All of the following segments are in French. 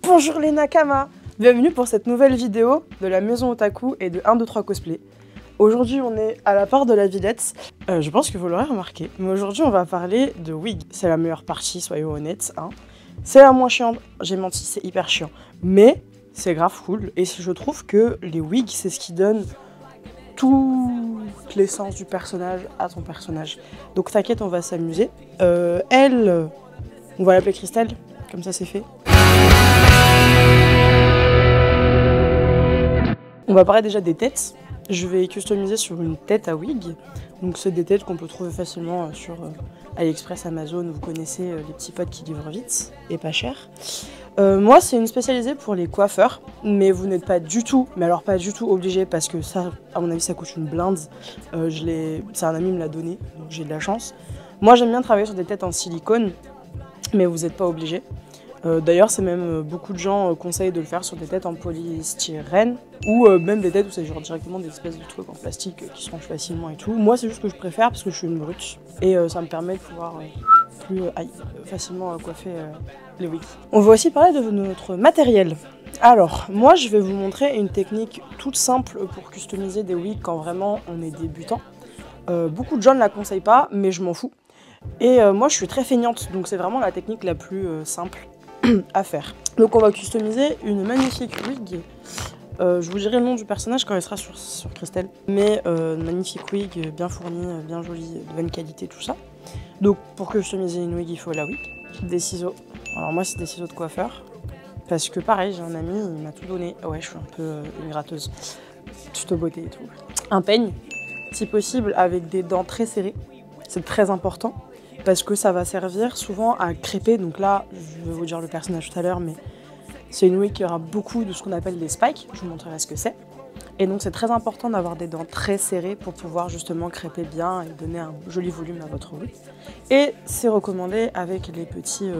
Bonjour les Nakama! Bienvenue pour cette nouvelle vidéo de la maison Otaku et de 1, 2, 3 cosplay. Aujourd'hui on est à la part de la Villette, je pense que vous l'aurez remarqué, mais aujourd'hui on va parler de wig. C'est la meilleure partie, soyons honnêtes, hein. C'est la moins chiante, j'ai menti, c'est hyper chiant, mais c'est grave cool et je trouve que les wigs c'est ce qui donne toute l'essence du personnage à ton personnage. Donc t'inquiète, on va s'amuser. Elle, on va l'appeler Christelle, comme ça c'est fait. On va parler déjà des têtes. Je vais customiser sur une tête à wig. Donc c'est des têtes qu'on peut trouver facilement sur AliExpress, Amazon. Vous connaissez les petits potes qui livrent vite et pas cher. Moi c'est une spécialisée pour les coiffeurs, mais vous n'êtes pas du tout, mais alors pas du tout obligé parce que ça, à mon avis, ça coûte une blinde. C'est un ami me l'a donné, donc j'ai de la chance. Moi j'aime bien travailler sur des têtes en silicone, mais vous n'êtes pas obligé. D'ailleurs, c'est même beaucoup de gens conseillent de le faire sur des têtes en polystyrène ou même des têtes où c'est genre directement des espèces de trucs en plastique qui se rangent facilement et tout. Moi, c'est juste que je préfère parce que je suis une brute et ça me permet de pouvoir plus facilement coiffer les wigs. On va aussi parler de notre matériel. Alors, moi, je vais vous montrer une technique toute simple pour customiser des wigs quand vraiment on est débutant. Beaucoup de gens ne la conseillent pas, mais je m'en fous. Et moi, je suis très feignante, donc c'est vraiment la technique la plus simple à faire. Donc on va customiser une magnifique wig. Je vous dirai le nom du personnage quand elle sera sur Christelle. Mais une magnifique wig, bien fournie, bien jolie, de bonne qualité, tout ça. Donc pour customiser une wig, il faut la wig. Des ciseaux. Alors moi c'est des ciseaux de coiffeur. Parce que pareil, j'ai un ami, il m'a tout donné. Ouais, je suis un peu une gratteuse. Tuto beauté et tout. Un peigne, si possible avec des dents très serrées. C'est très important. Parce que ça va servir souvent à crêper. Donc là, je vais vous dire le personnage tout à l'heure, mais c'est une wig qui aura beaucoup de ce qu'on appelle des spikes. Je vous montrerai ce que c'est. Et donc c'est très important d'avoir des dents très serrées pour pouvoir justement crêper bien et donner un joli volume à votre wig. Et c'est recommandé avec les petits...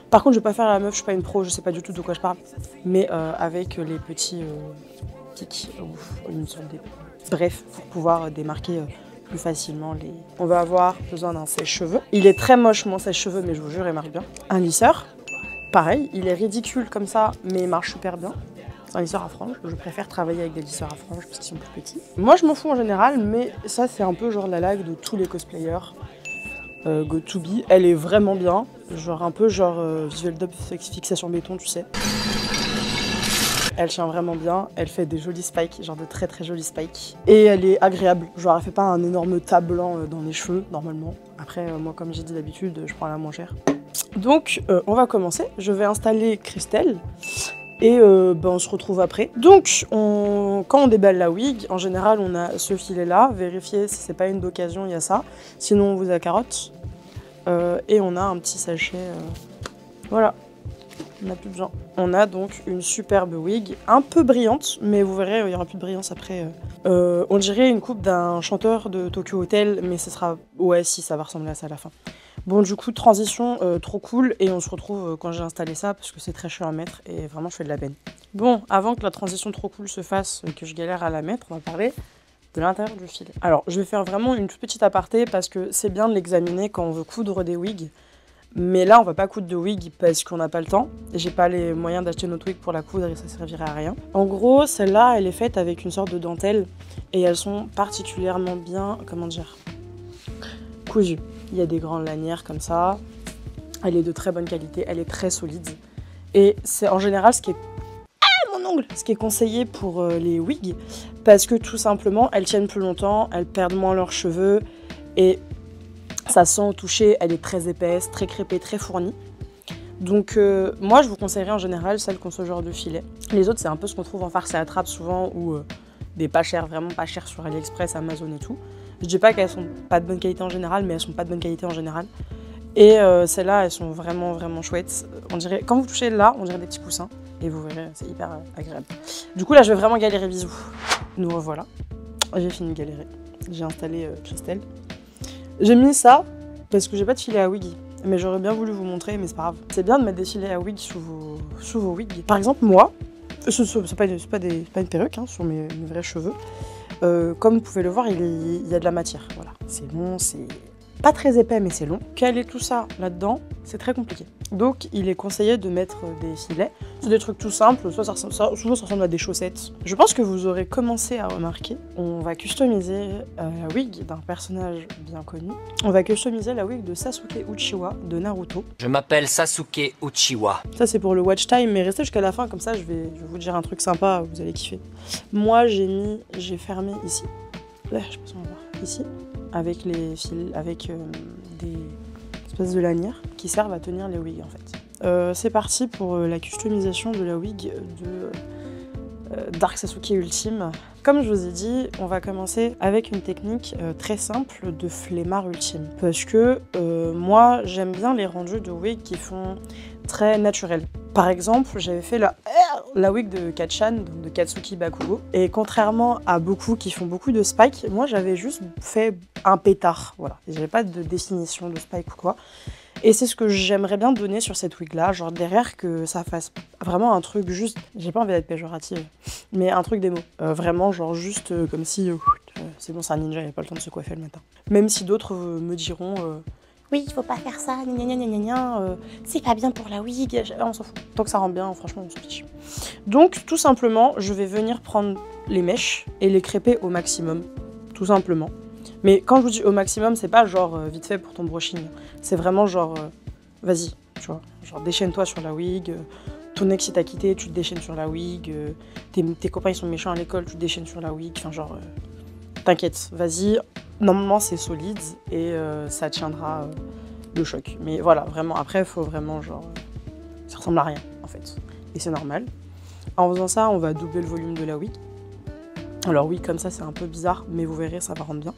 Par contre, je vais pas faire la meuf, je suis pas une pro, je sais pas du tout de quoi je parle. Mais avec les petits pics, ou une sorte de... Bref, pour pouvoir démarquer... plus facilement les... On va avoir besoin d'un sèche-cheveux. Il est très moche mon sèche-cheveux, mais je vous jure, il marche bien. Un lisseur, pareil, il est ridicule comme ça, mais il marche super bien. C'est un lisseur à franges. Je préfère travailler avec des lisseurs à franges parce qu'ils sont plus petits. Moi, je m'en fous en général, mais ça, c'est un peu genre la lag de tous les cosplayers. Go2B, elle est vraiment bien. Genre un peu genre visual dub fixation béton, tu sais. Elle tient vraiment bien, elle fait des jolis spikes, genre de très très jolis spikes. Et elle est agréable, genre elle fait pas un énorme tas blanc dans les cheveux, normalement. Après, moi comme j'ai dit d'habitude, je prends la moins chère. Donc, on va commencer. Je vais installer Christelle et on se retrouve après. Donc, quand on déballe la wig, en général, on a ce filet-là. Vérifiez si c'est pas une d'occasion, il y a ça. Sinon, on vous a carotte. Et on a un petit sachet. Voilà. On n'a plus besoin. On a donc une superbe wig, un peu brillante, mais vous verrez, il y aura plus de brillance après. On dirait une coupe d'un chanteur de Tokyo Hotel, mais ce sera... Ouais, si, ça va ressembler à ça à la fin. Bon, du coup, transition trop cool, et on se retrouve quand j'ai installé ça, parce que c'est très chiant à mettre, et vraiment, je fais de la peine. Bon, avant que la transition trop cool se fasse, que je galère à la mettre, on va parler de l'intérieur du filet. Alors, je vais faire vraiment une toute petite aparté, parce que c'est bien de l'examiner quand on veut coudre des wigs. Mais là, on va pas coudre de wig parce qu'on n'a pas le temps. J'ai pas les moyens d'acheter notre wig pour la coudre et ça servirait à rien. En gros, celle-là, elle est faite avec une sorte de dentelle et elles sont particulièrement bien, comment dire, cousues. Il y a des grandes lanières comme ça. Elle est de très bonne qualité, elle est très solide. Et c'est en général ce qui est... Ah, mon ongle! Ce qui est conseillé pour les wigs parce que tout simplement, elles tiennent plus longtemps, elles perdent moins leurs cheveux et... Ça sent au toucher, elle est très épaisse, très crêpée, très fournie. Donc moi je vous conseillerais en général celles qui ont ce genre de filet. Les autres c'est un peu ce qu'on trouve en farce et attrape souvent ou des pas chers, vraiment pas chers sur AliExpress, Amazon et tout. Je dis pas qu'elles sont pas de bonne qualité en général, mais elles sont pas de bonne qualité en général. Et celles-là elles sont vraiment vraiment chouettes. On dirait, quand vous touchez là, on dirait des petits coussins. Et vous verrez, c'est hyper agréable. Du coup là je vais vraiment galérer, bisous. Nous revoilà. J'ai fini de galérer. J'ai installé Christelle. J'ai mis ça parce que j'ai pas de filet à wig, mais j'aurais bien voulu vous montrer, mais c'est pas grave. C'est bien de mettre des filets à wig sous vos wigs. Par exemple, moi, c'est pas une perruque hein, sur mes vrais cheveux. Comme vous pouvez le voir, il y a de la matière. Voilà, c'est bon, c'est pas très épais mais c'est long. Caler tout ça là-dedans, c'est très compliqué. Donc il est conseillé de mettre des filets. C'est des trucs tout simples, souvent ça ressemble à des chaussettes. Je pense que vous aurez commencé à remarquer, on va customiser la wig d'un personnage bien connu. On va customiser la wig de Sasuke Uchiwa de Naruto. Je m'appelle Sasuke Uchiwa. Ça c'est pour le watch time, mais restez jusqu'à la fin, comme ça je vais vous dire un truc sympa, vous allez kiffer. Moi j'ai fermé ici, là, je sais pas si on va voir, ici, avec les fils, avec des espèces de lanières qui servent à tenir les wigs en fait. C'est parti pour la customisation de la wig de Dark Sasuke Ultime. Comme je vous ai dit, on va commencer avec une technique très simple de flemmard ultime. Parce que moi, j'aime bien les rendus de wig qui font très naturels. Par exemple, j'avais fait la wig de Kachan, donc de Katsuki Bakugo. Et contrairement à beaucoup qui font beaucoup de spike, moi j'avais juste fait un pétard. Voilà. J'avais pas de définition de spike ou quoi. Et c'est ce que j'aimerais bien donner sur cette wig là, genre derrière que ça fasse vraiment un truc juste, j'ai pas envie d'être péjorative, mais un truc démo. Vraiment genre juste comme si, c'est bon c'est un ninja, il a pas le temps de se coiffer le matin. Même si d'autres me diront, oui il faut pas faire ça, c'est pas bien pour la wig, on s'en fout. Tant que ça rend bien, franchement on s'en fiche. Donc tout simplement, je vais venir prendre les mèches et les crêper au maximum, tout simplement. Mais quand je vous dis au maximum, c'est pas genre vite fait pour ton brushing. C'est vraiment genre, vas-y, tu vois. Genre déchaîne-toi sur la wig, ton ex il t'a quitté, tu te déchaînes sur la wig, tes copains ils sont méchants à l'école, tu te déchaînes sur la wig, enfin genre, t'inquiète, vas-y. Normalement c'est solide et ça tiendra le choc. Mais voilà, vraiment, après il faut vraiment genre, ça ressemble à rien en fait. Et c'est normal. En faisant ça, on va doubler le volume de la wig. Alors oui, comme ça c'est un peu bizarre, mais vous verrez, ça va rendre bien.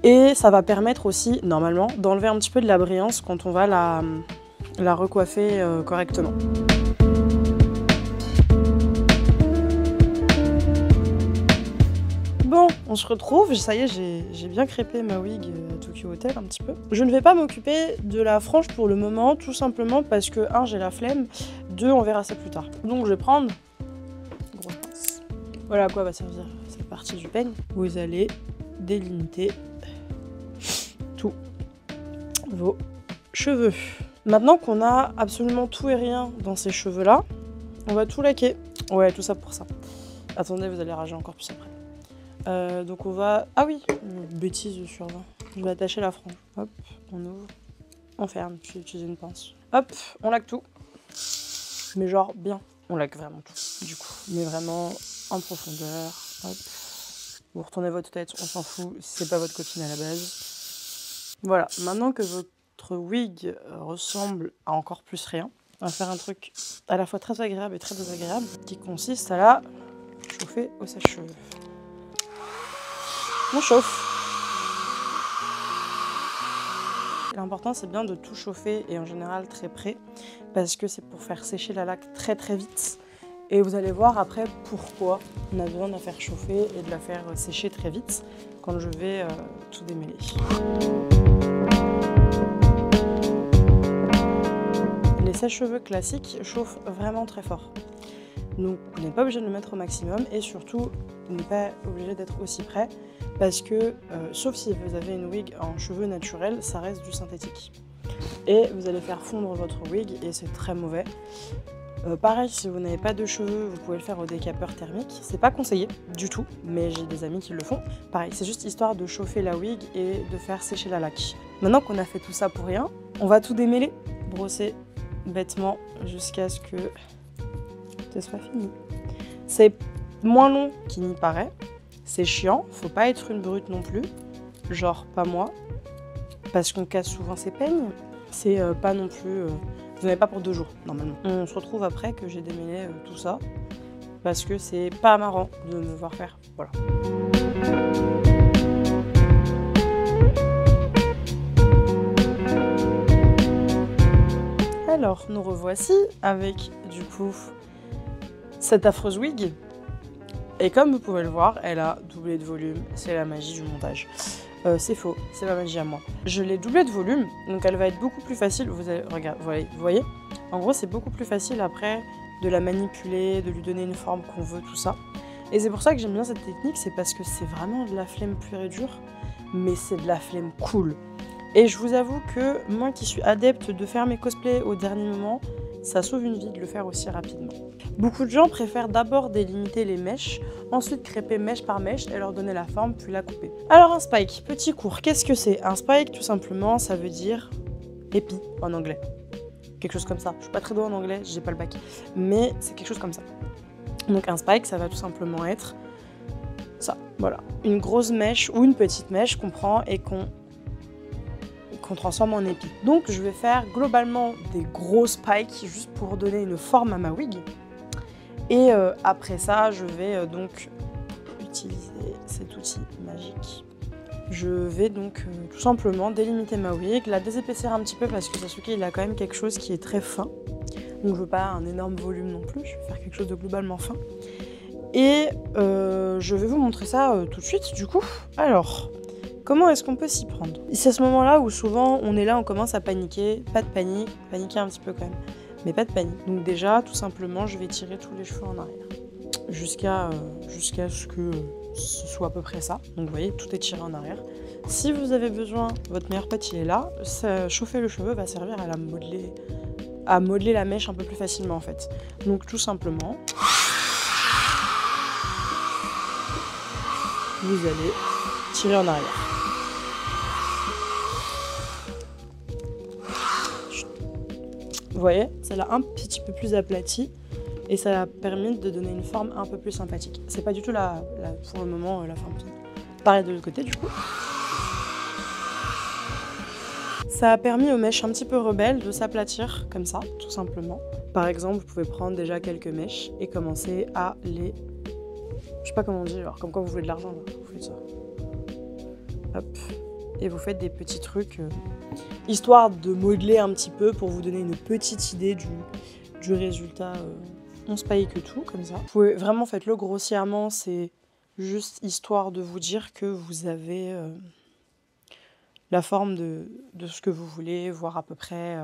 Et ça va permettre aussi, normalement, d'enlever un petit peu de la brillance quand on va la recoiffer correctement. Bon, on se retrouve, ça y est, j'ai bien crêpé ma wig à Tokyo Hotel un petit peu. Je ne vais pas m'occuper de la frange pour le moment, tout simplement parce que 1, j'ai la flemme, 2, on verra ça plus tard. Donc je vais prendre... grosse pince. Voilà à quoi va servir cette partie du peigne. Vous allez délimiter tous vos cheveux. Maintenant qu'on a absolument tout et rien dans ces cheveux-là, on va tout laquer. Ouais, tout ça pour ça. Attendez, vous allez rager encore plus après. Donc on va... Ah oui, bêtise sur 20. Je vais attacher la frange. Hop, on ouvre, on ferme. Je vais utiliser une pince. Hop, on laque tout. Mais genre bien. On laque vraiment tout, du coup. Mais vraiment en profondeur. Hop. Vous retournez votre tête, on s'en fout, c'est pas votre copine à la base. Voilà, maintenant que votre wig ressemble à encore plus rien, on va faire un truc à la fois très agréable et très désagréable, qui consiste à la chauffer au sèche-cheveux. On chauffe. L'important c'est bien de tout chauffer et en général très près, parce que c'est pour faire sécher la laque très très vite. Et vous allez voir après pourquoi on a besoin de la faire chauffer et de la faire sécher très vite quand je vais tout démêler. Les sèche-cheveux classiques chauffent vraiment très fort. Donc vous n'êtes pas obligé de le mettre au maximum et surtout vous n'êtes pas obligé d'être aussi près parce que sauf si vous avez une wig en cheveux naturels, ça reste du synthétique. Et vous allez faire fondre votre wig et c'est très mauvais. Pareil, si vous n'avez pas de cheveux, vous pouvez le faire au décapeur thermique. C'est pas conseillé du tout, mais j'ai des amis qui le font. Pareil, c'est juste histoire de chauffer la wig et de faire sécher la laque. Maintenant qu'on a fait tout ça pour rien, on va tout démêler, brosser bêtement jusqu'à ce que ce soit fini. C'est moins long qu'il n'y paraît, c'est chiant, faut pas être une brute non plus, genre pas moi, parce qu'on casse souvent ses peignes. C'est pas non plus... Vous n'avez pas pour 2 jours, normalement. On se retrouve après que j'ai démêlé tout ça, parce que c'est pas marrant de me voir faire. Voilà. Alors, nous revoici avec, du coup, cette affreuse wig. Et comme vous pouvez le voir, elle a doublé de volume. C'est la magie du montage. C'est faux, c'est ma magie à moi. Je l'ai doublée de volume, donc elle va être beaucoup plus facile. Vous allez, regarde, vous voyez, en gros, c'est beaucoup plus facile après de la manipuler, de lui donner une forme qu'on veut, tout ça. Et c'est pour ça que j'aime bien cette technique, c'est parce que c'est vraiment de la flemme pure et dure. mais c'est de la flemme cool. Et je vous avoue que moi qui suis adepte de faire mes cosplays au dernier moment, ça sauve une vie de le faire aussi rapidement. Beaucoup de gens préfèrent d'abord délimiter les mèches, ensuite crêper mèche par mèche et leur donner la forme puis la couper. Alors un spike, petit cours, qu'est-ce que c'est? Un spike tout simplement ça veut dire épi en anglais. Quelque chose comme ça. Je suis pas très douée en anglais, j'ai pas le bac. Mais c'est quelque chose comme ça. Donc un spike ça va tout simplement être ça, voilà. Une grosse mèche ou une petite mèche qu'on prend et qu'on transforme en épi. Donc je vais faire globalement des gros spikes juste pour donner une forme à ma wig. Et après ça, je vais donc utiliser cet outil magique. Je vais donc tout simplement délimiter ma wig, la désépaissir un petit peu parce que Sasuke il a quand même quelque chose qui est très fin. Donc je veux pas un énorme volume non plus, je vais faire quelque chose de globalement fin. Et je vais vous montrer ça tout de suite du coup. Alors, comment est-ce qu'on peut s'y prendre? C'est à ce moment-là où souvent on est là, on commence à paniquer. Pas de panique, paniquer un petit peu quand même, mais pas de panique. Donc déjà, tout simplement, je vais tirer tous les cheveux en arrière. Jusqu'à ce que ce soit à peu près ça. Donc vous voyez, tout est tiré en arrière. Si vous avez besoin, votre meilleur pote il est là, chauffer le cheveu va servir à modeler la mèche un peu plus facilement en fait. Donc tout simplement, vous allez tirer en arrière. Vous voyez, ça l'a un petit peu plus aplati et ça a permis de donner une forme un peu plus sympathique. C'est pas du tout pour le moment la forme finale. Pareil de l'autre côté du coup. Ça a permis aux mèches un petit peu rebelles de s'aplatir comme ça, tout simplement. Par exemple, vous pouvez prendre déjà quelques mèches et commencer à les... Je sais pas comment on dit, genre comme quand vous voulez de l'argent, vous faites ça. Hop. Et vous faites des petits trucs, histoire de modeler un petit peu pour vous donner une petite idée du résultat. On spike tout, comme ça. Vous pouvez vraiment faites-le grossièrement, c'est juste histoire de vous dire que vous avez la forme de ce que vous voulez, voir à peu près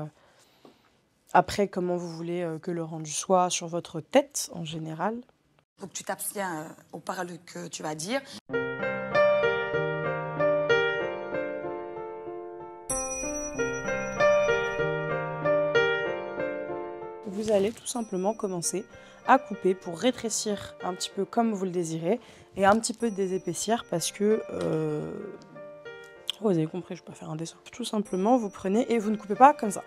après comment vous voulez que le rendu soit sur votre tête en général. Donc tu t'abstiens aux paroles que tu vas dire. Vous allez tout simplement commencer à couper pour rétrécir un petit peu comme vous le désirez et un petit peu désépaissir parce que... Oh, vous avez compris, je peux pas faire un dessin. Tout simplement, vous prenez et vous ne coupez pas comme ça.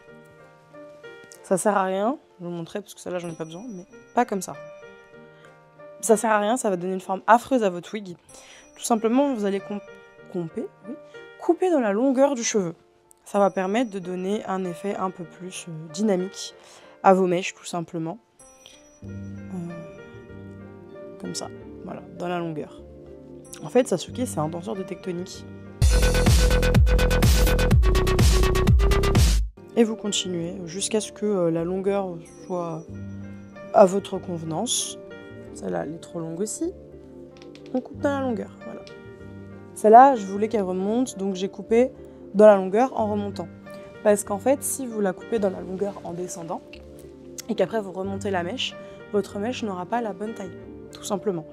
Ça sert à rien, je vais vous montrer parce que celle-là j'en ai pas besoin, mais pas comme ça. Ça sert à rien, ça va donner une forme affreuse à votre wig. Tout simplement, vous allez couper dans la longueur du cheveu. Ça va permettre de donner un effet un peu plus dynamique à vos mèches, tout simplement. Comme ça, voilà, dans la longueur. En fait, Sasuke, c'est un danseur de tectonique. Et vous continuez jusqu'à ce que la longueur soit à votre convenance. Celle-là, elle est trop longue aussi. On coupe dans la longueur, voilà. Celle-là, je voulais qu'elle remonte, donc j'ai coupé dans la longueur en remontant. Parce qu'en fait, si vous la coupez dans la longueur en descendant, et qu'après vous remontez la mèche, votre mèche n'aura pas la bonne taille, tout simplement.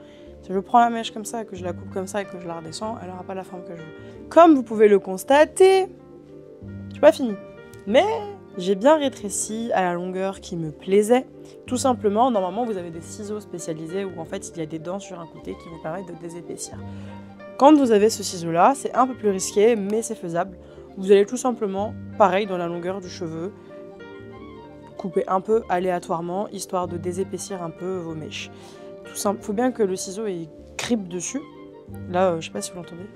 Si je prends la mèche comme ça, que je la coupe comme ça et que je la redescends, elle n'aura pas la forme que je veux. Comme vous pouvez le constater, je suis pas finie. Mais j'ai bien rétréci à la longueur qui me plaisait. Tout simplement, normalement, vous avez des ciseaux spécialisés où en fait, il y a des dents sur un côté qui vous permettent de désépaissir. Quand vous avez ce ciseau-là, c'est un peu plus risqué, mais c'est faisable. Vous allez tout simplement, pareil, dans la longueur du cheveu, couper un peu aléatoirement, histoire de désépaissir un peu vos mèches. Tout simple. Faut bien que le ciseau ait grippe dessus. Là, je sais pas si vous l'entendez.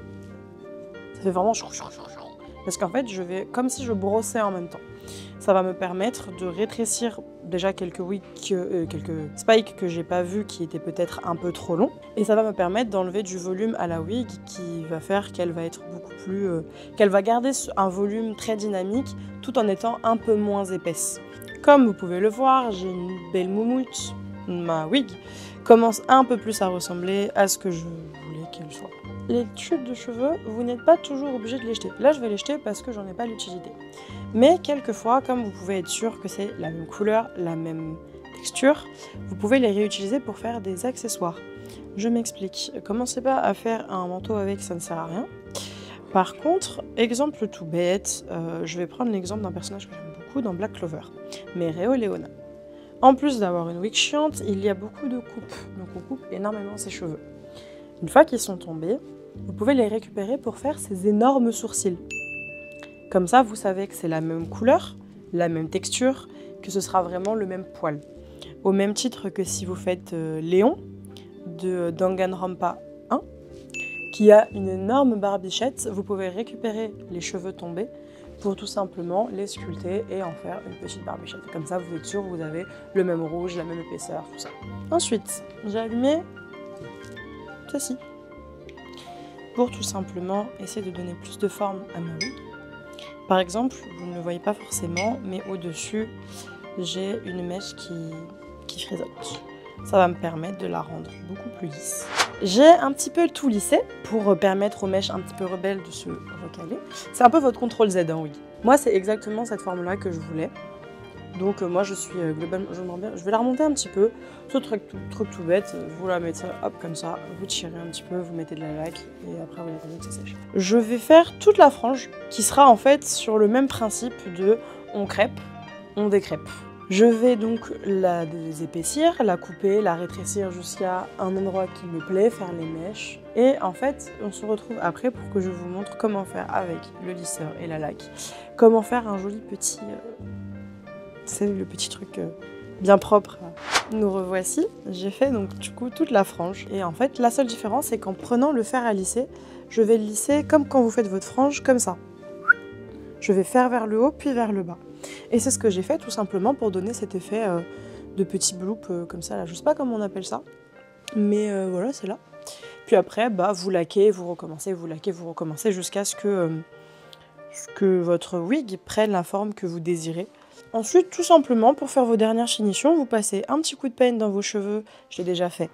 Ça fait vraiment parce qu'en fait, je vais comme si je brossais en même temps. Ça va me permettre de rétrécir déjà quelques spikes que j'ai pas vus qui étaient peut-être un peu trop longs. Et ça va me permettre d'enlever du volume à la wig qui va faire qu'elle va être beaucoup plus... qu'elle va garder un volume très dynamique tout en étant un peu moins épaisse. Comme vous pouvez le voir, j'ai une belle moumoute. Ma wig commence un peu plus à ressembler à ce que je voulais qu'elle soit. Les tubes de cheveux, vous n'êtes pas toujours obligé de les jeter. Là, je vais les jeter parce que j'en ai pas l'utilité. Mais quelquefois, comme vous pouvez être sûr que c'est la même couleur, la même texture, vous pouvez les réutiliser pour faire des accessoires. Je m'explique. Commencez pas à faire un manteau avec, ça ne sert à rien. Par contre, exemple tout bête, je vais prendre l'exemple d'un personnage que j'aime beaucoup dans Black Clover, Mereoleona. En plus d'avoir une wig chiante, il y a beaucoup de coupes, donc on coupe énormément ses cheveux. Une fois qu'ils sont tombés, vous pouvez les récupérer pour faire ces énormes sourcils. Comme ça, vous savez que c'est la même couleur, la même texture, que ce sera vraiment le même poil. Au même titre que si vous faites Léon de Danganronpa 1, qui a une énorme barbichette, vous pouvez récupérer les cheveux tombés pour tout simplement les sculpter et en faire une petite barbichette. Comme ça, vous êtes sûr que vous avez le même rouge, la même épaisseur, tout ça. Ensuite, j'ai allumé ceci pour tout simplement essayer de donner plus de forme à ma wig. Par exemple, vous ne le voyez pas forcément, mais au-dessus, j'ai une mèche qui frésote. Ça va me permettre de la rendre beaucoup plus lisse. J'ai un petit peu tout lissé pour permettre aux mèches un petit peu rebelles de se recaler. C'est un peu votre CTRL Z, hein, oui. Moi, c'est exactement cette forme-là que je voulais. Donc moi, je suis globalement... Je vais la remonter un petit peu. Ce truc tout bête, vous la mettez hop comme ça, vous tirez un petit peu, vous mettez de la laque et après vous attendez que ça sèche. Je vais faire toute la frange qui sera en fait sur le même principe de on crêpe, on décrêpe. Je vais donc la désépaissir, la couper, la rétrécir jusqu'à un endroit qui me plaît, faire les mèches. Et en fait, on se retrouve après pour que je vous montre comment faire avec le lisseur et la laque. Comment faire un joli petit... c'est le petit truc bien propre. Nous revoici. J'ai fait donc du coup toute la frange. Et en fait, la seule différence, c'est qu'en prenant le fer à lisser, je vais le lisser comme quand vous faites votre frange, comme ça. Je vais faire vers le haut, puis vers le bas. Et c'est ce que j'ai fait tout simplement pour donner cet effet de petit bloop comme ça. Là. Je sais pas comment on appelle ça, mais voilà, c'est là. Puis après, bah, vous laquez, vous recommencez, vous laquez, vous recommencez jusqu'à ce que votre wig prenne la forme que vous désirez. Ensuite, tout simplement, pour faire vos dernières finitions, vous passez un petit coup de peigne dans vos cheveux, je l'ai déjà fait.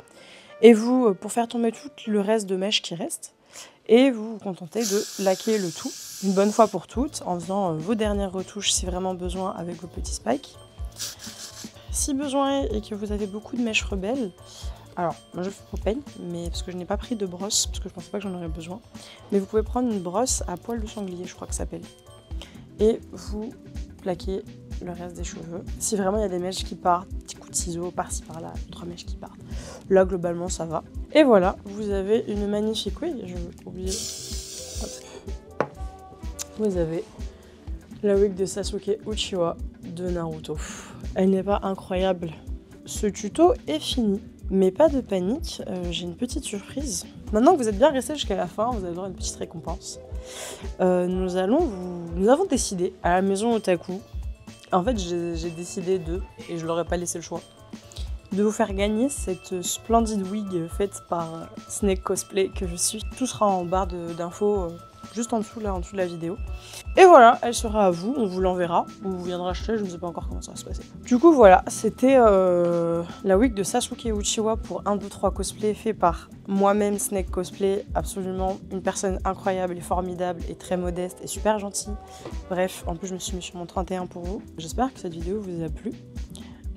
Et vous, pour faire tomber tout le reste de mèche qui reste, et vous vous contentez de laquer le tout une bonne fois pour toutes en faisant vos dernières retouches si vraiment besoin avec vos petits spikes. Si besoin et que vous avez beaucoup de mèches rebelles, alors moi je le fais au peigne, mais parce que je n'ai pas pris de brosse, parce que je ne pensais pas que j'en aurais besoin, mais vous pouvez prendre une brosse à poil de sanglier, je crois que ça s'appelle, et vous plaquez le reste des cheveux. Si vraiment il y a des mèches qui partent, petit coup de ciseau par-ci par-là, 3 mèches qui partent, là globalement ça va. Et voilà, vous avez une magnifique wig, je vais oublier. Hop. Vous avez la wig de Sasuke Uchiwa de Naruto. Elle n'est pas incroyable. Ce tuto est fini, mais pas de panique, j'ai une petite surprise. Maintenant que vous êtes bien resté jusqu'à la fin, vous avez droit à une petite récompense. Nous avons décidé à la maison Otaku, en fait j'ai décidé et je leur ai pas laissé le choix, de vous faire gagner cette splendide wig faite par Snake Cosplay que je suis. Tout sera en barre d'infos juste en dessous, là, en dessous de la vidéo. Et voilà, elle sera à vous, on vous l'enverra, ou vous viendrez acheter, je ne sais pas encore comment ça va se passer. Du coup voilà, c'était la wig de Sasuke Uchiwa pour 1, 2, 3 cosplay fait par moi-même Snake Cosplay, absolument une personne incroyable et formidable et très modeste et super gentille. Bref, en plus je me suis mis sur mon 31 pour vous. J'espère que cette vidéo vous a plu.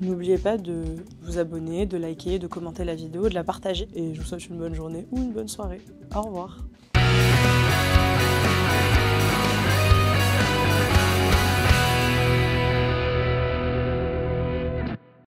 N'oubliez pas de vous abonner, de liker, de commenter la vidéo, de la partager. Et je vous souhaite une bonne journée ou une bonne soirée. Au revoir.